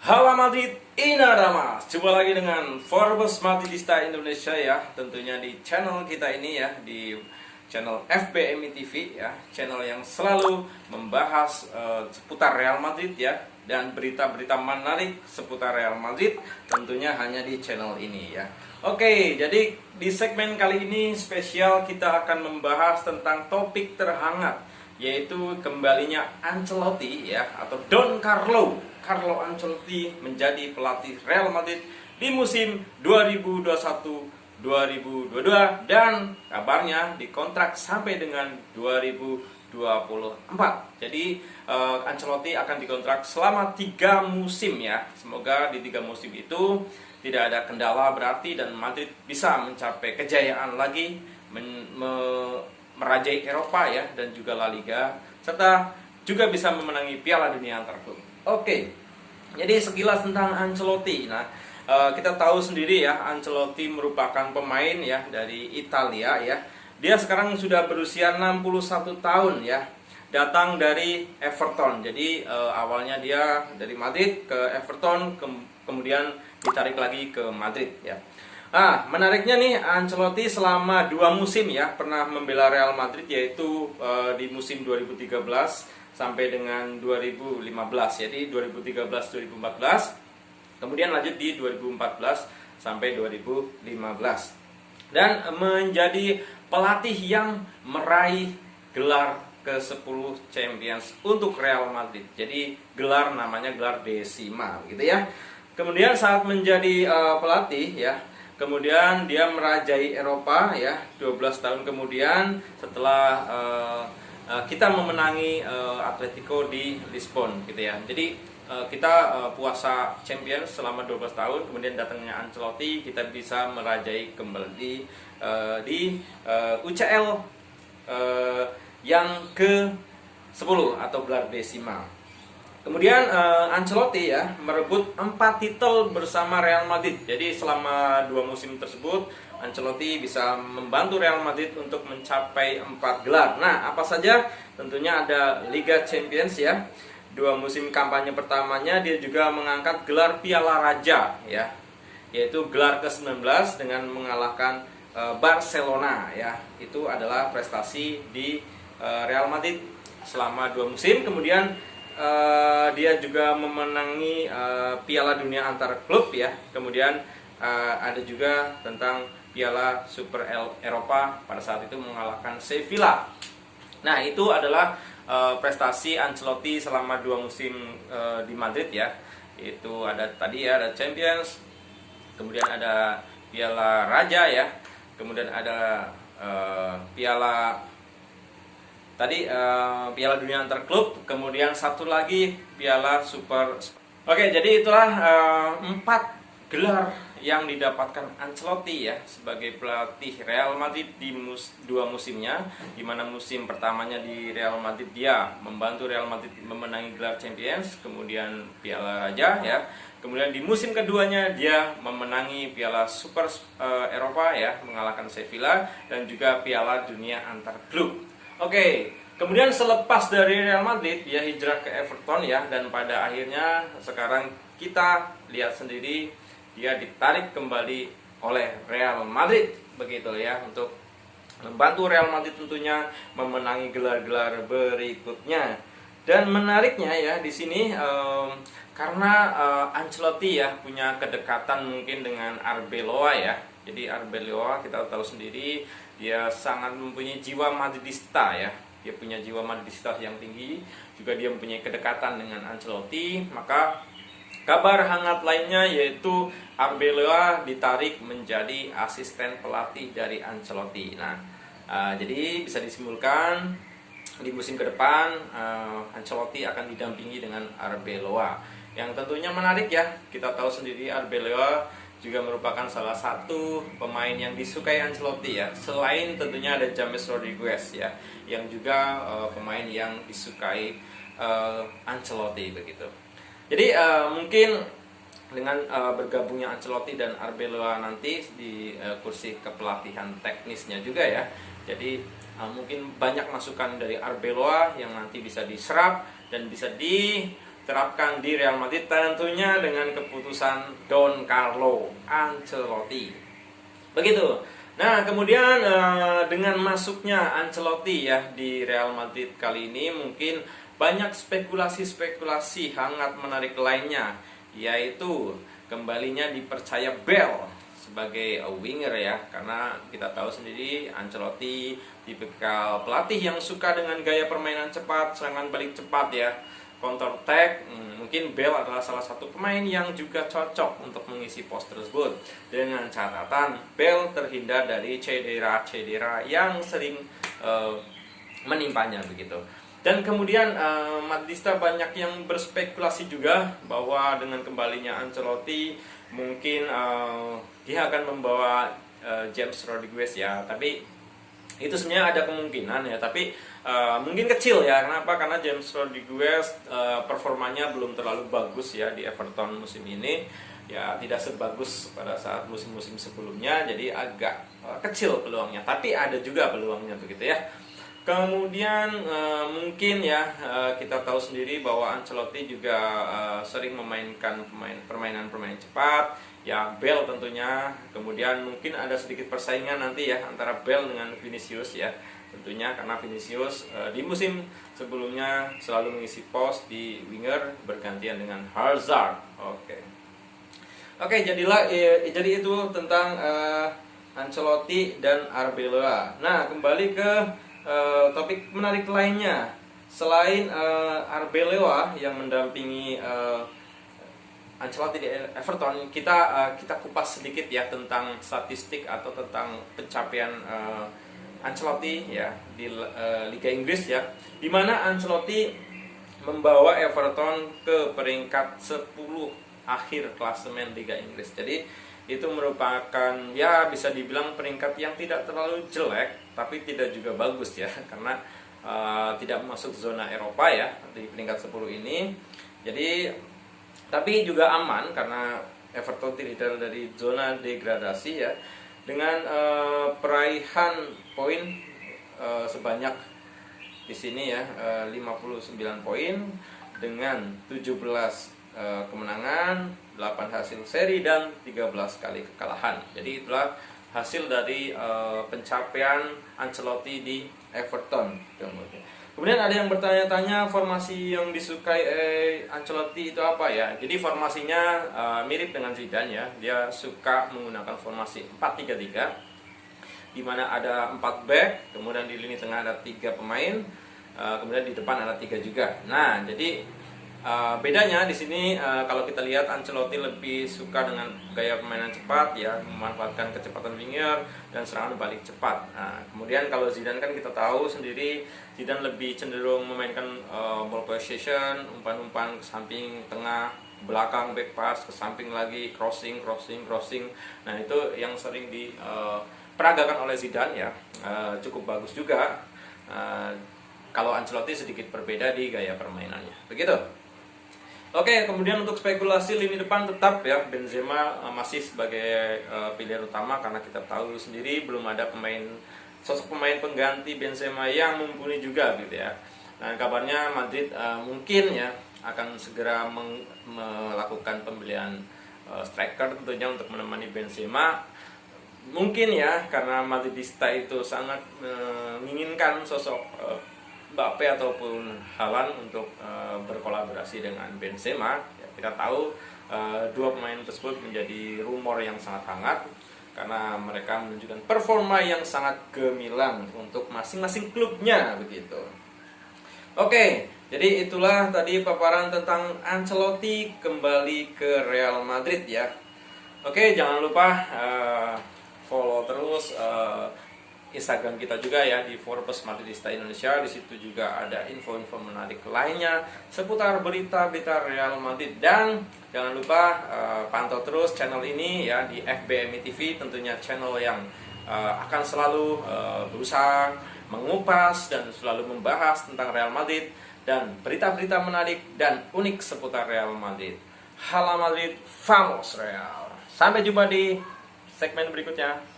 Halo Madrid, Inadamas. Jumpa lagi dengan Forbes Madridista Indonesia ya. Tentunya di channel kita ini ya, di channel FBMI TV ya, channel yang selalu membahas seputar Real Madrid ya, dan berita-berita menarik seputar Real Madrid tentunya hanya di channel ini ya. Oke, jadi di segmen kali ini spesial kita akan membahas tentang topik terhangat, yaitu kembalinya Ancelotti ya, atau Don Carlo Ancelotti menjadi pelatih Real Madrid di musim 2021-2022 dan kabarnya dikontrak sampai dengan 2024. Jadi Ancelotti akan dikontrak selama 3 musim ya. Semoga di 3 musim itu tidak ada kendala berarti dan Madrid bisa mencapai kejayaan lagi, merajai Eropa ya, dan juga La Liga, serta juga bisa memenangi Piala Dunia antar klub. Oke, jadi sekilas tentang Ancelotti. Nah, kita tahu sendiri ya, Ancelotti merupakan pemain ya dari Italia ya. Dia sekarang sudah berusia 61 tahun ya. Datang dari Everton. Jadi awalnya dia dari Madrid ke Everton, kemudian ditarik lagi ke Madrid ya. Nah, menariknya nih, Ancelotti selama 2 musim ya pernah membela Real Madrid, yaitu di musim 2013 sampai dengan 2015. Jadi 2013-2014, kemudian lanjut di 2014 sampai 2015. Dan menjadi pelatih yang meraih gelar ke-10 Champions untuk Real Madrid. Jadi gelar namanya gelar Decima gitu ya. Kemudian saat menjadi pelatih ya, kemudian dia merajai Eropa ya, 12 tahun kemudian setelah kita memenangi Atletico di Lisbon gitu ya. Jadi kita puasa Champions selama 12 tahun, kemudian datangnya Ancelotti, kita bisa merajai kembali di UCL yang ke-10 atau gelar Decima. Kemudian Ancelotti ya merebut 4 titel bersama Real Madrid. Jadi selama 2 musim tersebut Ancelotti bisa membantu Real Madrid untuk mencapai 4 gelar. Nah, apa saja? Tentunya ada Liga Champions ya. 2 musim kampanye pertamanya dia juga mengangkat gelar Piala Raja ya, yaitu gelar ke-19 dengan mengalahkan Barcelona ya. Itu adalah prestasi di Real Madrid selama 2 musim. Kemudian dia juga memenangi Piala Dunia antar klub ya. Kemudian ada juga tentang Piala Super Eropa, pada saat itu mengalahkan Sevilla. Nah, itu adalah prestasi Ancelotti selama 2 musim di Madrid ya. Itu ada tadi ya, ada Champions, kemudian ada Piala Raja ya, kemudian ada Piala Dunia antar klub, kemudian satu lagi Piala Super. Oke, jadi itulah 4 gelar yang didapatkan Ancelotti ya sebagai pelatih Real Madrid di 2 musimnya, di mana musim pertamanya di Real Madrid dia membantu Real Madrid memenangi gelar Champions, kemudian Piala Raja ya. Kemudian di musim keduanya dia memenangi Piala Super Eropa ya, mengalahkan Sevilla, dan juga Piala Dunia antar klub. Oke, kemudian selepas dari Real Madrid dia hijrah ke Everton ya, dan pada akhirnya sekarang kita lihat sendiri dia ditarik kembali oleh Real Madrid begitu ya, untuk membantu Real Madrid tentunya memenangi gelar-gelar berikutnya. Dan menariknya ya di sini karena Ancelotti ya punya kedekatan mungkin dengan Arbeloa ya. Jadi Arbeloa kita tahu sendiri dia sangat mempunyai jiwa Madridista ya. Dia punya jiwa Madridista yang tinggi, juga dia mempunyai kedekatan dengan Ancelotti. Maka kabar hangat lainnya yaitu Arbeloa ditarik menjadi asisten pelatih dari Ancelotti. Nah, jadi bisa disimpulkan di musim ke depan Ancelotti akan didampingi dengan Arbeloa, yang tentunya menarik ya. Kita tahu sendiri Arbeloa juga merupakan salah satu pemain yang disukai Ancelotti ya. Selain tentunya ada James Rodriguez ya, yang juga pemain yang disukai Ancelotti begitu. Jadi mungkin dengan bergabungnya Ancelotti dan Arbeloa nanti di kursi kepelatihan teknisnya juga ya. Jadi mungkin banyak masukan dari Arbeloa yang nanti bisa diserap dan bisa diterapkan di Real Madrid, tentunya dengan keputusan Don Carlo Ancelotti. Begitu. Nah, kemudian dengan masuknya Ancelotti ya di Real Madrid kali ini, mungkin banyak spekulasi-spekulasi hangat menarik lainnya, yaitu kembalinya dipercaya Bale sebagai winger ya, karena kita tahu sendiri Ancelotti tipikal pelatih yang suka dengan gaya permainan cepat, serangan balik cepat ya, counter attack. Mungkin Bale adalah salah satu pemain yang juga cocok untuk mengisi pos tersebut, dengan catatan Bale terhindar dari cedera yang sering menimpanya begitu. Dan kemudian Madridista banyak yang berspekulasi juga bahwa dengan kembalinya Ancelotti mungkin dia akan membawa James Rodriguez ya, tapi itu sebenarnya ada kemungkinan ya, tapi mungkin kecil ya. Kenapa? Karena James Rodriguez performanya belum terlalu bagus ya di Everton musim ini ya, tidak sebagus pada saat musim-musim sebelumnya, jadi agak kecil peluangnya, tapi ada juga peluangnya begitu ya. Kemudian mungkin ya kita tahu sendiri bahwa Ancelotti juga sering memainkan permainan cepat ya, Bale tentunya. Kemudian mungkin ada sedikit persaingan nanti ya antara Bale dengan Vinicius ya, tentunya karena Vinicius di musim sebelumnya selalu mengisi pos di winger bergantian dengan Hazard. Oke, jadi itu tentang Ancelotti dan Arbeloa. Nah, kembali ke topik menarik lainnya. Selain Arbeloa yang mendampingi Ancelotti di Everton, kita kupas sedikit ya tentang statistik atau tentang pencapaian Ancelotti ya di Liga Inggris ya, di mana Ancelotti membawa Everton ke peringkat 10 akhir klasemen Liga Inggris. Jadi itu merupakan ya bisa dibilang peringkat yang tidak terlalu jelek, tapi tidak juga bagus ya, karena tidak masuk zona Eropa ya di peringkat 10 ini. Jadi tapi juga aman karena Everton terhindar dari zona degradasi ya, dengan peraihan poin sebanyak di sini ya 59 poin dengan 17 kemenangan, 8 hasil seri dan 13 kali kekalahan. Jadi itulah hasil dari pencapaian Ancelotti di Everton. Kemudian ada yang bertanya-tanya formasi yang disukai Ancelotti itu apa ya? Jadi formasinya mirip dengan Zidane ya. Dia suka menggunakan formasi 4-3-3, di mana ada 4 back, kemudian di lini tengah ada 3 pemain, kemudian di depan ada 3 juga. Nah, jadi bedanya di sini kalau kita lihat Ancelotti lebih suka dengan gaya permainan cepat ya, memanfaatkan kecepatan winger dan serangan balik cepat. Nah, kemudian kalau Zidane kan kita tahu sendiri, Zidane lebih cenderung memainkan ball possession, umpan-umpan ke samping, tengah, belakang, back pass, ke samping lagi, crossing. Nah, itu yang sering diperagakan oleh Zidane ya, cukup bagus juga. Kalau Ancelotti sedikit berbeda di gaya permainannya. Begitu. Oke, kemudian untuk spekulasi lini depan tetap ya Benzema masih sebagai pilihan utama, karena kita tahu sendiri belum ada sosok pemain pengganti Benzema yang mumpuni juga gitu ya. Nah, kabarnya Madrid mungkin ya akan segera melakukan pembelian striker tentunya untuk menemani Benzema. Mungkin ya karena Madridista itu sangat menginginkan sosok Mbappe ataupun Haaland untuk berkolaborasi dengan Benzema. Ya, kita tahu dua pemain tersebut menjadi rumor yang sangat hangat karena mereka menunjukkan performa yang sangat gemilang untuk masing-masing klubnya begitu. Oke, jadi itulah tadi paparan tentang Ancelotti kembali ke Real Madrid ya. Oke, jangan lupa follow terus Instagram kita juga ya di Forbes Madridista Indonesia. Di situ juga ada info-info menarik lainnya seputar berita-berita Real Madrid, dan jangan lupa pantau terus channel ini ya di FBMI TV, tentunya channel yang akan selalu berusaha mengupas dan selalu membahas tentang Real Madrid dan berita-berita menarik dan unik seputar Real Madrid. Hala Madrid, vamos Real. Sampai jumpa di segmen berikutnya.